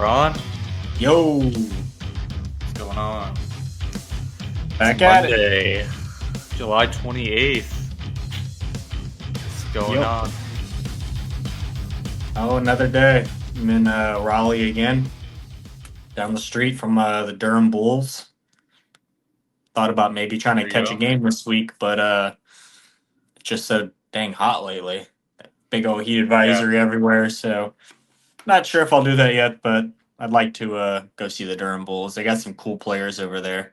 Ron, Yo, what's going on? It's back at it. Monday, July 28th. What's going Yep. on? Oh, another day. I'm in Raleigh again, down the street from the Durham Bulls. Thought about maybe trying to There you catch a go. game this week, but it's just so dang hot lately. Big old heat Yeah, advisory everywhere, so not sure if I'll do that yet, but I'd like to go see the Durham Bulls. They got some cool players over there.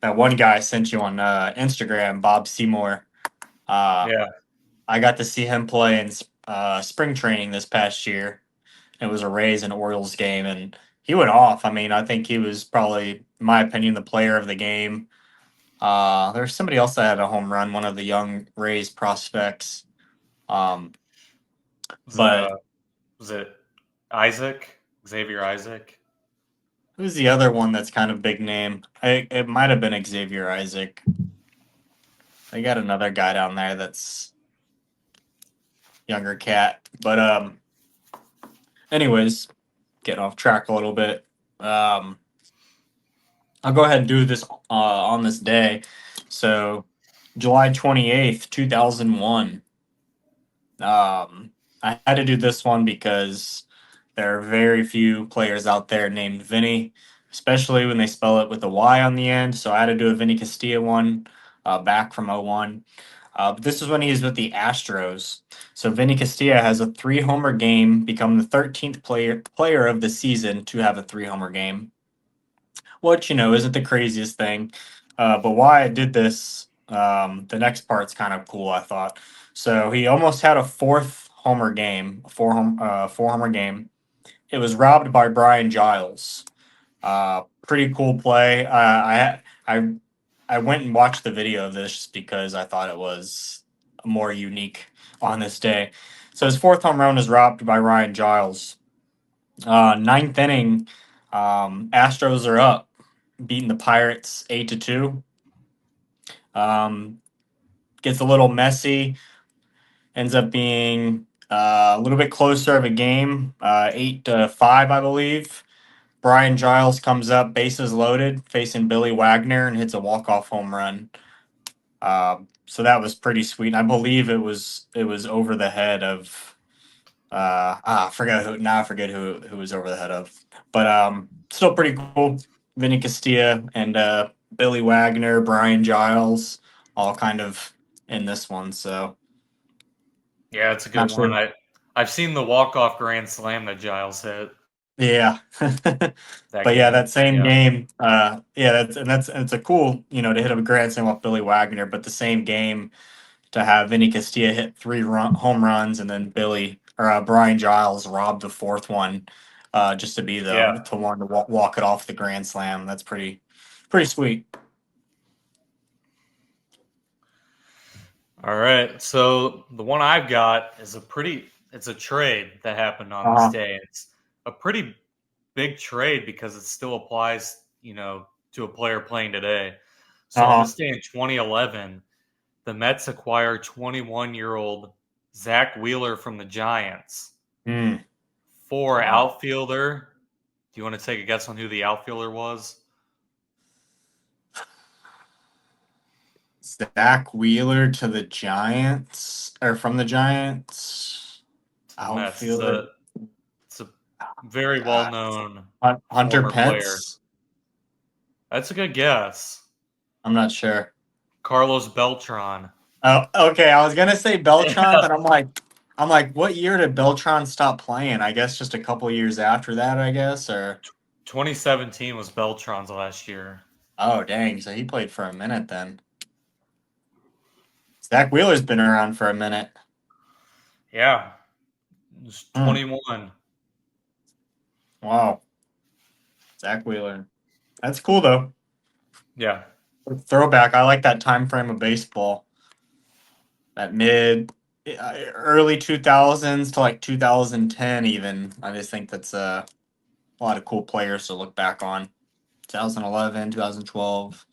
That one guy I sent you on Instagram, Bob Seymour. Uh, yeah. I got to see him play in spring training this past year. It was a Rays and Orioles game, and he went off. I mean, I think he was probably, in my opinion, the player of the game. There's somebody else that had a home run, one of the young Rays prospects. Um, Was it but uh, was it Isaac? Xavier Isaac? who's the other one that's kind of big name? It might have been Xavier Isaac. They got another guy down there that's younger cat. But anyways, getting off track a little bit. I'll go ahead and do this on this day. So, July 28th, 2001. I had to do this one because there are very few players out there named Vinny, especially when they spell it with a Y on the end. So, I had to do a Vinny Castilla one back from '01. But this is when he was with the Astros. So, Vinny Castilla has a three-homer game, become the 13th player of the season to have a three-homer game, which isn't the craziest thing. But why I did this, the next part's kind of cool, I thought. So he almost had a fourth homer game, four homer game. It was robbed by Brian Giles. Pretty cool play. I went and watched the video of this just because I thought it was more unique on this day. So his fourth home run is robbed by Ryan Giles. Ninth inning, Astros are up, beating the Pirates 8-2. Um, Gets a little messy. Ends up being a little bit closer of a game, 8-5, I believe. Brian Giles comes up, bases loaded, facing Billy Wagner, and hits a walk-off home run. So that was pretty sweet. And I believe it was over the head of I forget who now. I forget who was over the head of, but still pretty cool. Vinny Castilla and Billy Wagner, Brian Giles, all kind of in this one. So Yeah, it's a not good one. sure. I've seen the walk-off grand slam that Giles hit Yeah, that but yeah, game. that same Yeah, game. Yeah, it's a cool to hit a grand slam off Billy Wagner, but the same game to have Vinny Castilla hit home runs and then Brian Giles robbed the fourth one, just to be yeah. the one to walk it off the grand slam. That's pretty sweet. All right. So the one I've got is it's a trade that happened on this Uh-huh. day. It's a pretty big trade because it still applies, to a player playing today. So on Uh-huh. this day in 2011, the Mets acquire 21-year-old Zach Wheeler from the Giants Mm, for wow. outfielder. Do you want to take a guess on who the outfielder was? Zach Wheeler to the Giants, or from the Giants To the Mets. outfielder. It's a very God, well-known Hunter former player. Pence. That's a good guess. I'm not sure. Carlos Beltran. Oh, okay. I was gonna say Beltron, but I'm like, what year did Beltron stop playing? I guess just a couple years after that, I guess, or 2017 was Beltran's last year. oh dang, so he played for a minute then. Zach Wheeler's been around for a minute. Yeah, it was Hmm. 21. Wow, Zach Wheeler. That's cool though. Yeah, Throwback. I like that time frame of baseball. That early 2000s to like 2010 even. I just think that's a lot of cool players to look back on. 2011, 2012.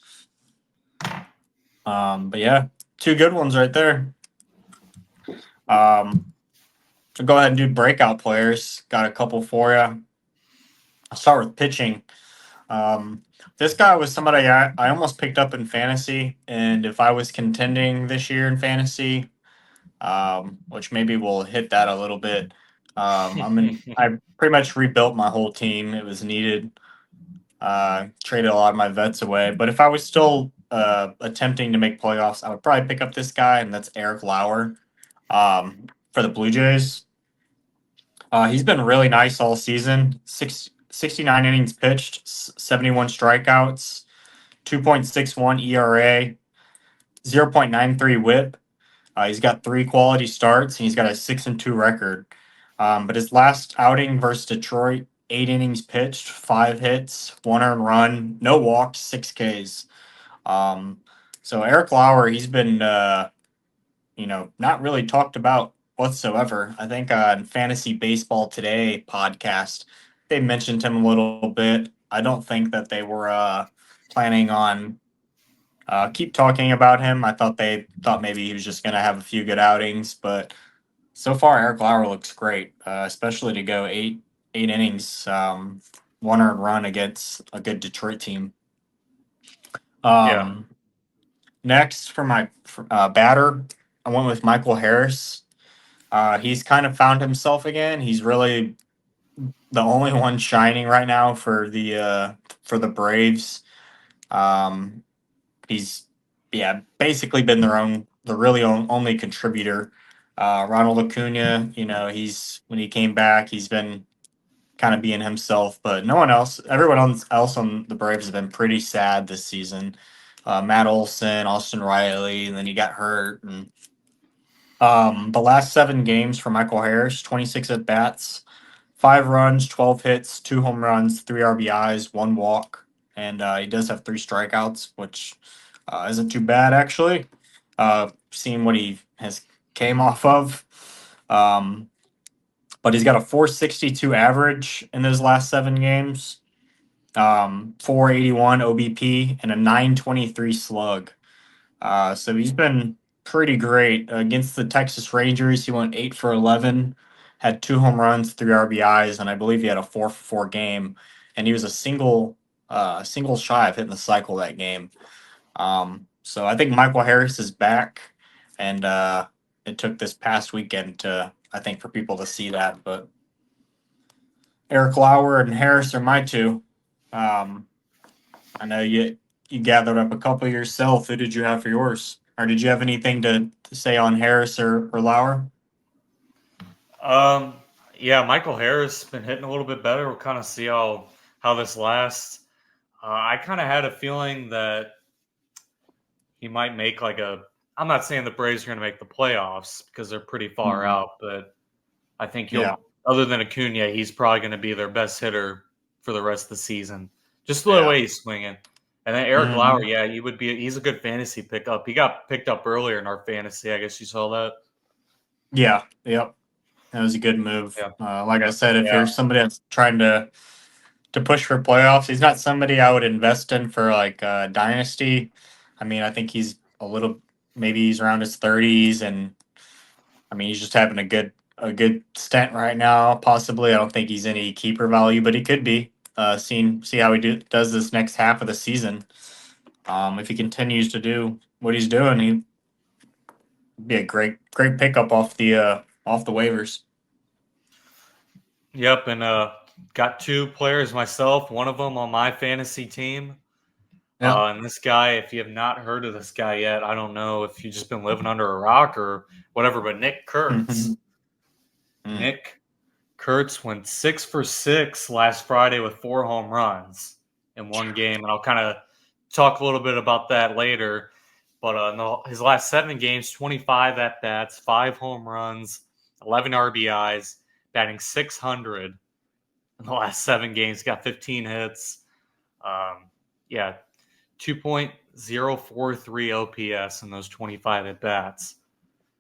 But yeah, two good ones right there. So go ahead and do breakout players. Got a couple for you. I'll start with pitching. This guy was somebody I almost picked up in fantasy, and if I was contending this year in fantasy, which maybe we'll hit that a little bit. I pretty much rebuilt my whole team. It was needed. Traded a lot of my vets away, but if I was still attempting to make playoffs, I would probably pick up this guy, and that's Eric Lauer for the Blue Jays. He's been really nice all season. 69 innings pitched, 71 strikeouts, 2.61 ERA, 0.93 WHIP. He's got 3 quality starts, and he's got a 6-2 record. But his last outing versus Detroit, 8 innings pitched, 5 hits, 1 earned run, no walks, 6 Ks. So Eric Lauer, he's been not really talked about whatsoever. I think on Fantasy Baseball Today podcast, they mentioned him a little bit. I don't think that they were planning on keep talking about him. I thought they thought maybe he was just going to have a few good outings, but so far Eric Lauer looks great, especially to go eight innings, 1 earned run against a good Detroit team. Yeah. Next for my batter, I went with Michael Harris. He's kind of found himself again. He's really the only one shining right now for the Braves. Um, he's basically been the really only contributor. Ronald Acuna, he's when he came back, he's been kind of being himself, but no one else. Everyone else on the Braves has been pretty sad this season. Matt Olson, Austin Riley, and then he got hurt. And the last 7 games for Michael Harris, 26 at bats, 5 runs, 12 hits, 2 home runs, 3 RBIs, 1 walk, and he does have 3 strikeouts, which isn't too bad actually. Seeing what he has came off of, but he's got a 462 average in those last 7 games, 481 OBP, and a 923 slug. So he's been pretty great against the Texas Rangers. He went 8 for 11, had 2 home runs, 3 RBIs, and I believe he had a 4 for 4 game. And he was a single shy of hitting the cycle that game. So I think Michael Harris is back, and it took this past weekend for people to see that. But Eric Lauer and Harris are my two. Um, I know you gathered up a couple yourself. Who did you have for yours? Or did you have anything to say on Harris or Lauer? Um, yeah, Michael Harris been hitting a little bit better. We'll kind of see how this lasts. I kind of had a feeling that he might make like a. I'm not saying the Braves are going to make the playoffs because they're pretty far Mhm. out, but I think Yeah, other than Acuna, he's probably going to be their best hitter for the rest of the season. Just the yeah. way he's swinging. And then Eric Lauer, Mhm. yeah, he's a good fantasy pickup. He got picked up earlier in our fantasy. I guess you saw that. Yeah, yep. That was a good move. Yeah. Like I said, if Yeah. you're somebody that's trying to push for playoffs, he's not somebody I would invest in for like dynasty. I mean, I think he's a little maybe he's around his 30s, and I mean he's just having a good stint right now. Possibly, I don't think he's any keeper value, but he could be. See how does this next half of the season. If he continues to do what he's doing, he'd be a great pickup off the waivers. Yep. And got 2 players myself, one of them on my fantasy team. Yeah. And this guy, if you have not heard of this guy yet, I don't know if you've just been living under a rock or whatever, but Nick Kurtz. Mhm. Mm. Nick Kurtz went 6 for 6 last Friday with 4 home runs in one game, and I'll kind of talk a little bit about that later. But no, his last 7 games, 25 at bats, 5 home runs, 11 RBIs, batting 600 in the last 7 games. Got 15 hits. Yeah, 2.043 OPS in those 25 at bats.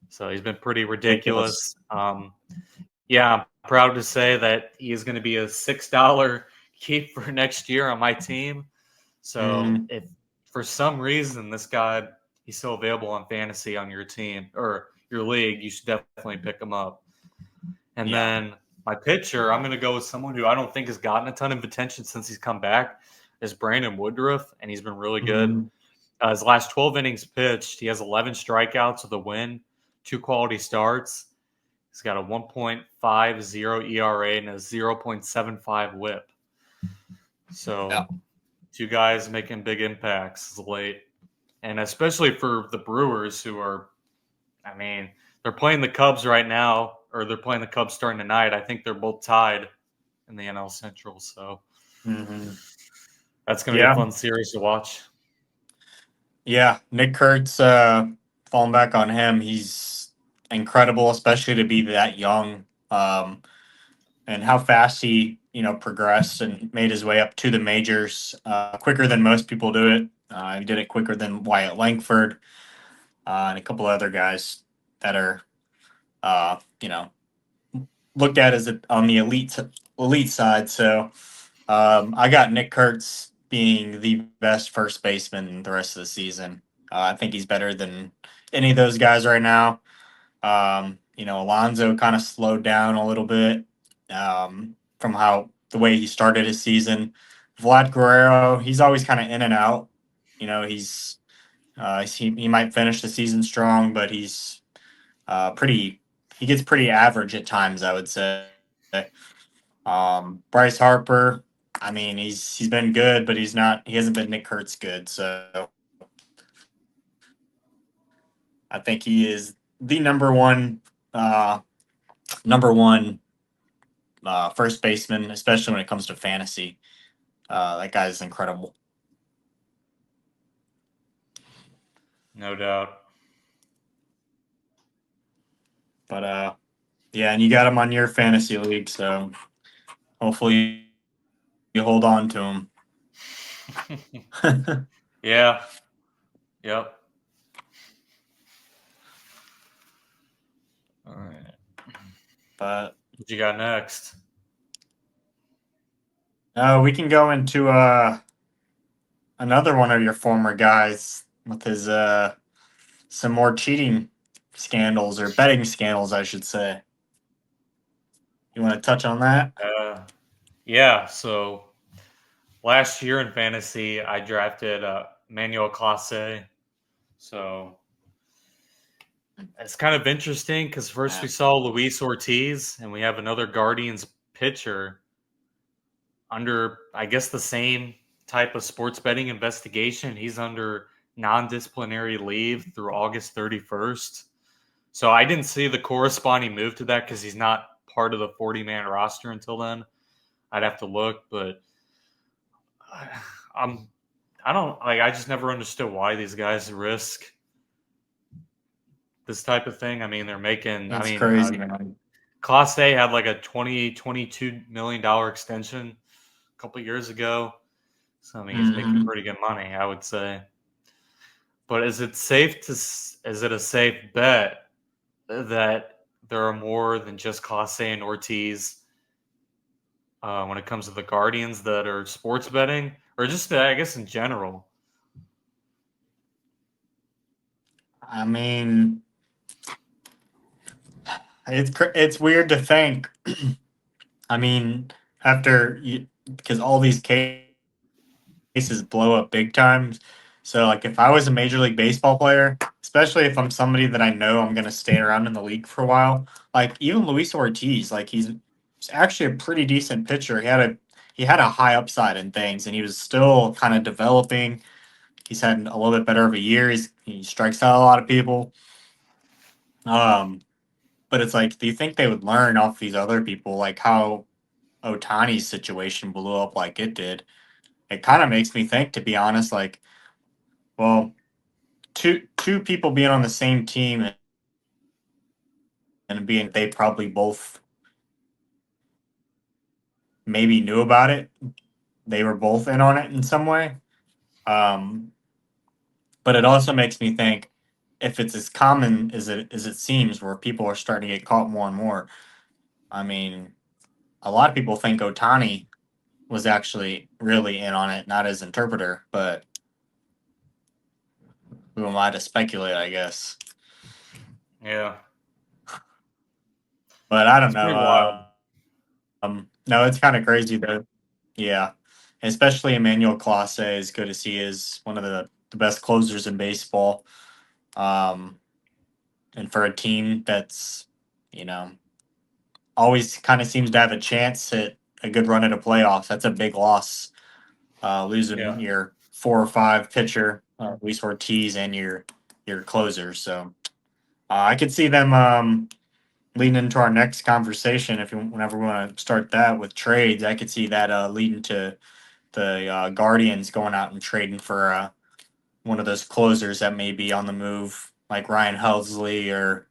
So he's been pretty Ridiculous. ridiculous. Yeah, I'm proud to say that he is going to be a $6 keep for next year on my team. So Mm. if for some reason this guy he's still available on fantasy on your team or your league, you should definitely pick him up. And Yeah. then My pitcher, I'm going to go with someone who I don't think has gotten a ton of attention since he's come back, is Brandon Woodruff, and he's been really good. Mhm. His last 12 innings pitched, he has 11 strikeouts with a win, 2 quality starts. He's got a 1.50 ERA and a 0.75 WHIP. Yeah. So, two guys making big impacts late, and especially for the Brewers, who are, I mean, they're playing the Cubs right now, or they're playing the Cubs starting tonight. I think they're both tied in the NL Central, so Hmm. that's going to be a Yeah. fun series to watch. Yeah. Nick Kurtz, falling back on him, he's incredible, especially to be that young. And how fast he, progressed and made his way up to the majors quicker than most people do it. He did it quicker than Wyatt Langford and a couple other guys that are, you know, looked at as on the elite side. So I got Nick Kurtz being the best first baseman the rest of the season. I think he's better than any of those guys right now. Alonso kind of slowed down a little bit from how the way he started his season. Vlad Guerrero, he's always kind of in and out. He might finish the season strong, but he's pretty. He gets pretty average at times, I would say. Bryce Harper, I mean, he's been good, but he's not. He hasn't been Nick Kurtz good. So I think he is the number one first baseman, especially when it comes to fantasy. That guy is incredible. No doubt. But yeah, and you got him on your fantasy league, so hopefully you hold on to him. Yeah. Yep. All right. But What you got next? we can go into another one of your former guys with his some more cheating scandals or betting scandals, I should say. You want to touch on that? Uh, yeah. So last year in fantasy, I drafted Manuel Clase. So it's kind of interesting because first we saw Luis Ortiz, and we have another Guardians pitcher under, I guess, the same type of sports betting investigation. He's under non-disciplinary leave through August 31st. So I didn't see the corresponding move to that because he's not part of the 40-man roster until then. I'd have to look, but I'm I don't like. I just never understood why these guys risk this type of thing. I mean, they're making. I It's mean, crazy, man. Class A had like a $22 million extension a couple years ago. So I mean, he's making Mhm. pretty good money, I would say. But is it a safe bet that there are more than just Clase and Ortiz when it comes to the Guardians that are sports betting, or just I guess in general? I mean, it's weird to think. I mean, because all these cases blow up big time. So, like, if I was a Major League Baseball player, especially if I'm somebody that I know I'm going to stay around in the league for a while, like even Luis Ortiz, like he's actually a pretty decent pitcher. He had a high upside in things, and he was still kind of developing. He's had a little bit better of a year. He strikes out a lot of people. Um, but it's like, do you think they would learn off these other people, like how Otani's situation blew up like it did? It kind of makes me think, to be honest, like, well, two people being on the same team and being they probably both maybe knew about it. They were both in on it in some way. Um, but it also makes me think, if it's as common as it seems, where people are starting to get caught more and more. I mean, a lot of people think Otani was actually really in on it, not as interpreter, but who am I to speculate, I guess. Yeah, But I don't it's know. pretty wild. No, it's kind of crazy though. Yeah, especially Emmanuel Clase is good to see is one of the best closers in baseball. Um, and for a team that's you know always kind of seems to have a chance at a good run at a playoffs, that's a big loss. Yeah. Losing your 4 or 5 pitcher, Luis Ortiz, and your closer. So I could see them leading into our next conversation. If you, whenever we want to start that with trades, I could see that leading to the Guardians going out and trading for one of those closers that may be on the move, like Ryan Helsley or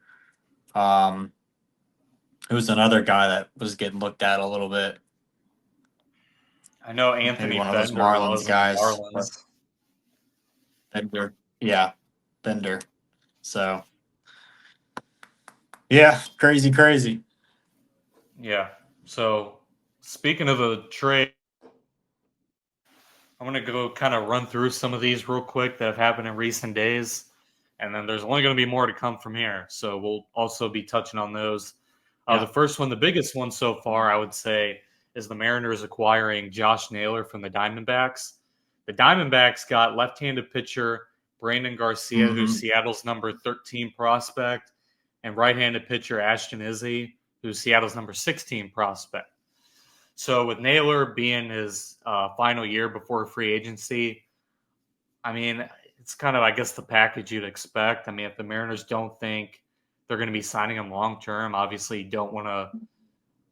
um, who's another guy that was getting looked at a little bit. I know Maybe Anthony one of those Bender Marlins was on the guys. But Marlins. Bender, yeah, Bender. So yeah, crazy, crazy. Yeah. So speaking of the trade, I'm gonna go kind of run through some of these real quick that have happened in recent days, and then there's only going to be more to come from here. So we'll also be touching on those. The Yeah. first one, the biggest one so far, I would say, is the Mariners acquiring Josh Naylor from the Diamondbacks. The Diamondbacks got left-handed pitcher Brandon Garcia, who's Mm-hmm. Seattle's number 13 prospect, and right-handed pitcher Ashton Izzy, who's Seattle's number 16 prospect. So with Naylor being his final year before free agency, I mean, it's kind of, I guess, the package you'd expect. I mean, if the Mariners don't think they're going to be signing him long term, obviously you don't want to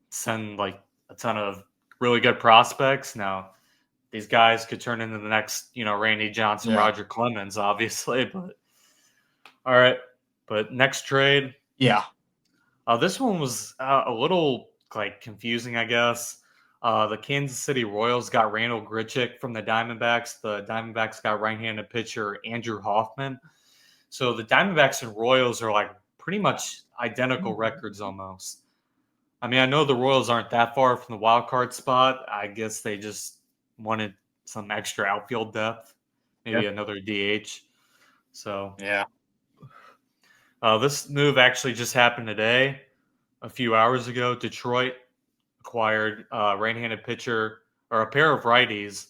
send like a ton of really good prospects. Now, these guys could turn into the next, Randy Johnson, Yeah. Roger Clemens, obviously. But all right. But next trade, Yeah. this one was a little like confusing, I guess. The Kansas City Royals got Randall Grichuk from the Diamondbacks. The Diamondbacks got right-handed pitcher Andrew Hoffman. So the Diamondbacks and Royals are like pretty much identical records almost. I mean, I know the Royals aren't that far from the wild card spot. I guess they just wanted some extra outfield depth, Yeah. maybe another DH. So Yeah. this move actually just happened today, a few hours ago. Detroit acquired right-handed pitcher or a pair of righties,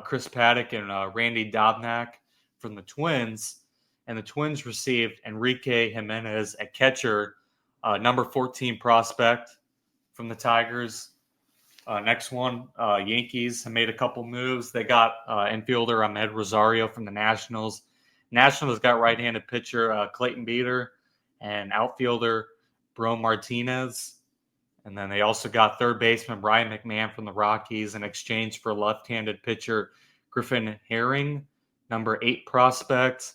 Chris Paddock and Randy Dobnak from the Twins, and the Twins received Enrique Jimenez, a catcher, number 14 prospect from the Tigers. Next one, Yankees have made a couple moves. They got infielder Ahmed Rosario from the Nationals. Nationals got right-handed pitcher Clayton Beater and outfielder Bro Martinez. And then they also got third baseman Brian McMahon from the Rockies in exchange for left-handed pitcher Griffin Herring, number 8 prospect,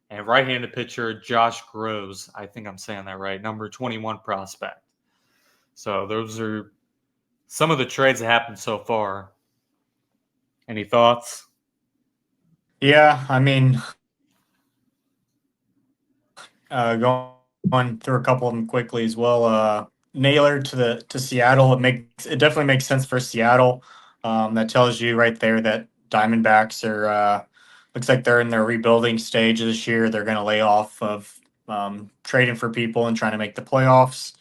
and right-handed pitcher Josh Groves. I think I'm saying that right, number 21 prospect. So those are some of the trades that happened so far. Any thoughts? Yeah. I mean, going through a couple of them quickly as well. Naylor to Seattle. It definitely makes sense for Seattle. That tells you right there that Diamondbacks are looks like they're in their rebuilding stage this year. They're going to lay off of trading for people and trying to make the playoffs.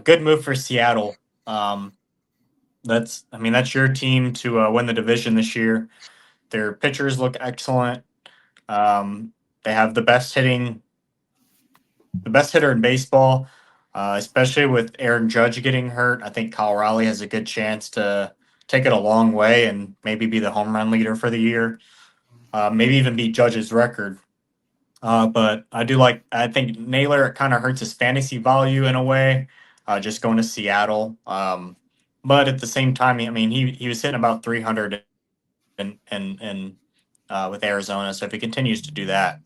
Good move for Seattle. That's your team to win the division this year. Their pitchers look excellent. Um, they have the best hitter in baseball, especially with Aaron Judge getting hurt. I think Kyle Raleigh has a good chance to take it a long way and maybe be the home run leader for the year. Maybe even beat Judge's record. But I think Naylor kind of hurts his fantasy value in a way, just going to Seattle. But at the same time, I mean, he was hitting about 300 with Arizona. So if he continues to do that,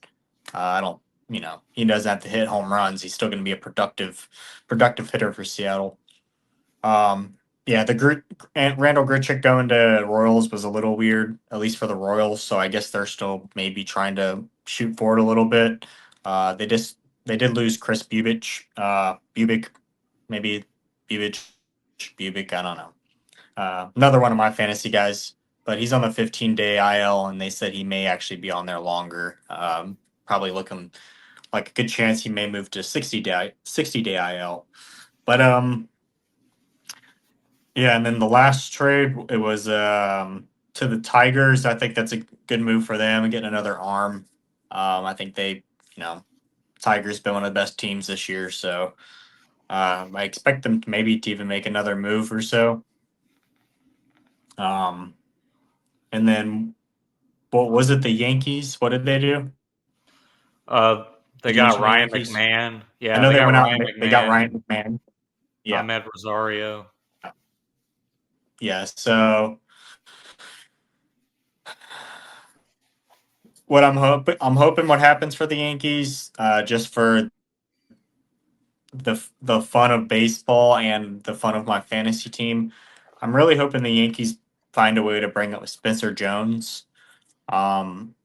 I don't, he doesn't have to hit home runs. He's still going to be a productive hitter for Seattle. Um, yeah, and Randall Grichuk going to Royals was a little weird, at least for the Royals. So I guess they're still maybe trying to shoot forward a little bit. They did lose Chris Bubic, maybe Bubic, Bubic. I don't know. Another one of my fantasy guys, but he's on the 15-day IL, and they said he may actually be on there longer. Probably looking like a good chance he may move to 60-day IL. But Yeah, and then the last trade, it was to the Tigers. I think that's a good move for them and getting another arm. I think Tigers been one of the best teams this year, so I expect them to maybe to even make another move or so. Um, and then what was it? The Yankees? What did they do? Uh, they Did you got mention the Ryan Yankees? McMahon. I Yeah, know they they got went out Ryan and they got McMahon, Ryan McMahon. Yeah, Ahmed Rosario. yeah. So what I'm hoping what happens for the Yankees, just for the fun of baseball and the fun of my fantasy team. I'm really hoping the Yankees find a way to bring up Spencer Jones. Um,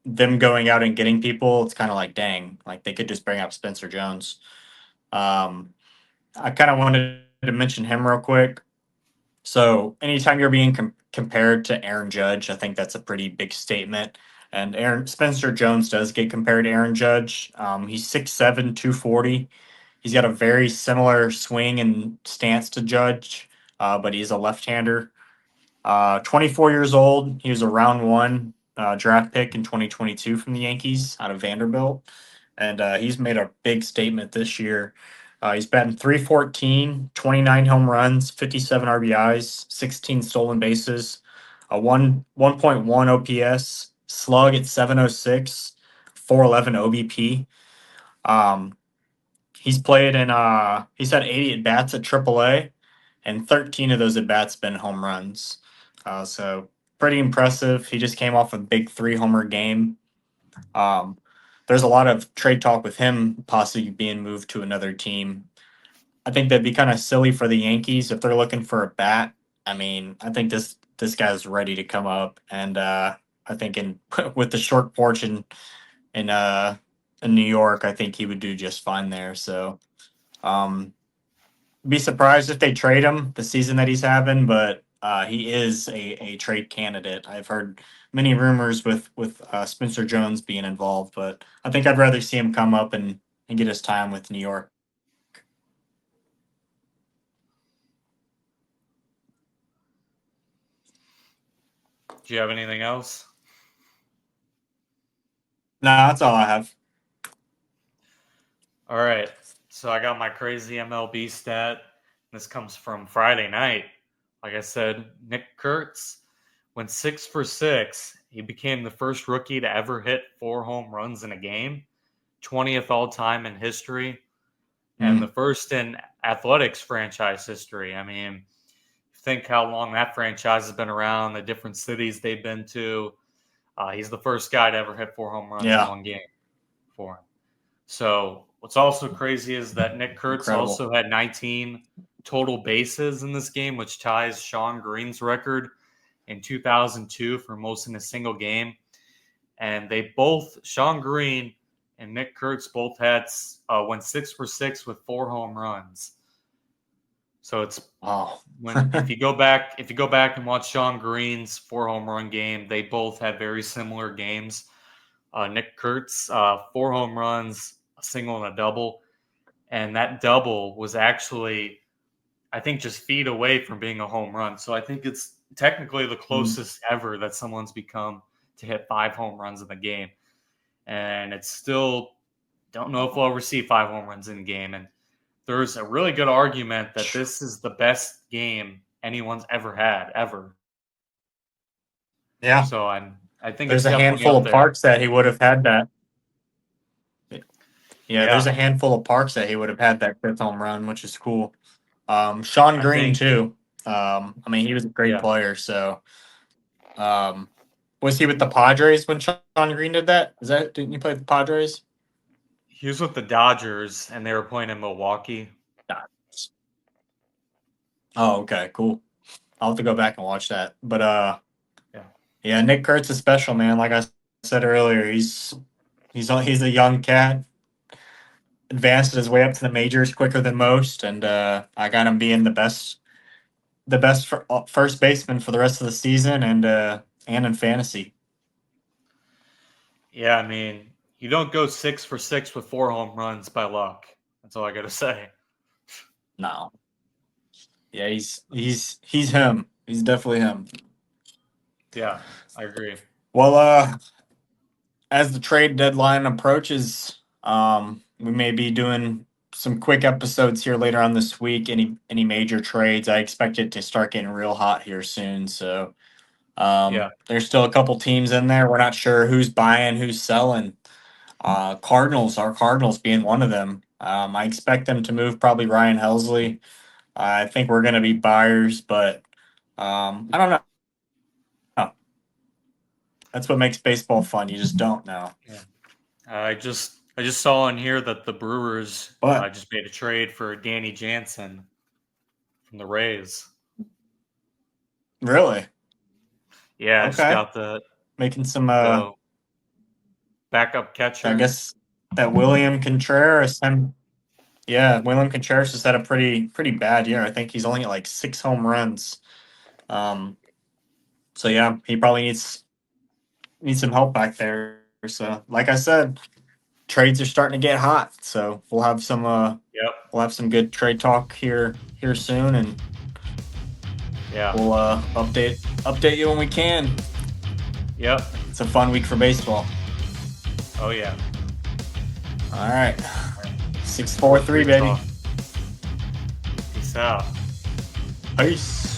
them going out and getting people, it's kind of like, dang, like they could just bring up Spencer Jones. Um, I kind of wanted to mention him real quick. So, anytime you're being compared to Aaron Judge, I think that's a pretty big statement. And Aaron Spencer Jones does get compared to Aaron Judge. He's 6'7", 240. He's got a very similar swing and stance to Judge, but he's a left-hander. 24 years old. He was a round one draft pick in 2022 from the Yankees out of Vanderbilt. And he's made a big statement this year. He's batting 314, 29 home runs, 57 RBIs, 16 stolen bases, a 1.1 OPS, slug at 706, 411 OBP. Um, he's had 80 at bats at AAA, and 13 of those at bats been home runs. So pretty impressive. He just came off a big 3 homer game. Um, there's a lot of trade talk with him possibly being moved to another team. I think that'd be kind of silly for the Yankees if they're looking for a bat. I mean, I think this guy's ready to come up, and I think in with the short porch in, uh, in New York, I think he would do just fine there. So um, be surprised if they trade him the season that he's having, but he is a trade candidate. I've heard many rumors with Spencer Jones being involved, but I think I'd rather see him come up and get his time with New York. Do you have anything else? No, that's all I have. All right. So I got my crazy MLB stat. This comes from Friday night. Like I said, Nick Kurtz went 6 for 6. He became the first rookie to ever hit 4 home runs in a game, 20th all time in history, and the Mm, first in athletics franchise history. I mean, think how long that franchise has been around, the different cities they've been to. He's the first guy to ever hit 4 home runs in yeah, one game for him. So what's also crazy is that Nick Kurtz incredible. also had 19 total bases in this game, which ties Sean Green's record in 2002 for most in a single game. And they both, Sean Green and Nick Kurtz, both had went 6 for 6 with 4 home runs. So it's Oh, when if you go back and watch Sean Green's 4 home run game, they both had very similar games. Nick Kurtz, 4 home runs, a single and a double, and that double was actually, I think, just feet away from being a home run. So I think it's technically the mm, closest ever that someone's become to hit 5 home runs in the game, and it's still don't know if we'll ever see 5 home runs in a game. And there's a really good argument that this is the best game anyone's ever had ever. yeah. So I think it's There's a definitely handful up of there. parks that he would have had that. Yeah, there's Yeah, a handful of parks that he would have had that fifth home run, which is cool. Sean I Green think too. I mean, he was a great yeah. player. So, um, was he with the Padres when Sean Green did that? Is that didn't you play with the Padres? He was with the Dodgers, and they were playing in Milwaukee. Nah. Oh, okay, cool. I'll have to go back and watch that. But Yeah, yeah, Nick Kurtz is special, man. Like I said earlier, he's a young cat. Advanced his way up to the majors quicker than most, and I got him being the best first baseman for the rest of the season, and in fantasy. yeah. I mean, you don't go 6 for 6 with 4 home runs by luck. That's all I got to say. No, Yeah, he's him. He's definitely him. Yeah, I agree. Well, as the trade deadline approaches, we may be doing some quick episodes here later on this week. Any major trades? I expect it to start getting real hot here soon. So Yeah, there's still a couple teams in there. We're not sure who's buying, who's selling. Our Cardinals being one of them. I expect them to move probably Ryan Helsley. I think we're going to be buyers, but I don't know. That's what makes baseball fun. You just don't know. yeah. I just saw in here that the Brewers But just made a trade for Danny Jansen from the Rays. really, Yeah, I just okay, got making some. the backup I catcher. guess that William Contreras. Yeah, William Contreras has had a pretty bad year. I think he's only at like 6 home runs. Um, so yeah, he probably needs some help back there. So, like I said, trades are starting to get hot. So Yep. we'll have some good trade talk here soon, and Yeah. we'll update you when we can. Yep. It's a fun week for baseball. Oh yeah. All right, All right. 6-4-3, 4-3 baby. talk. Peace out. Peace.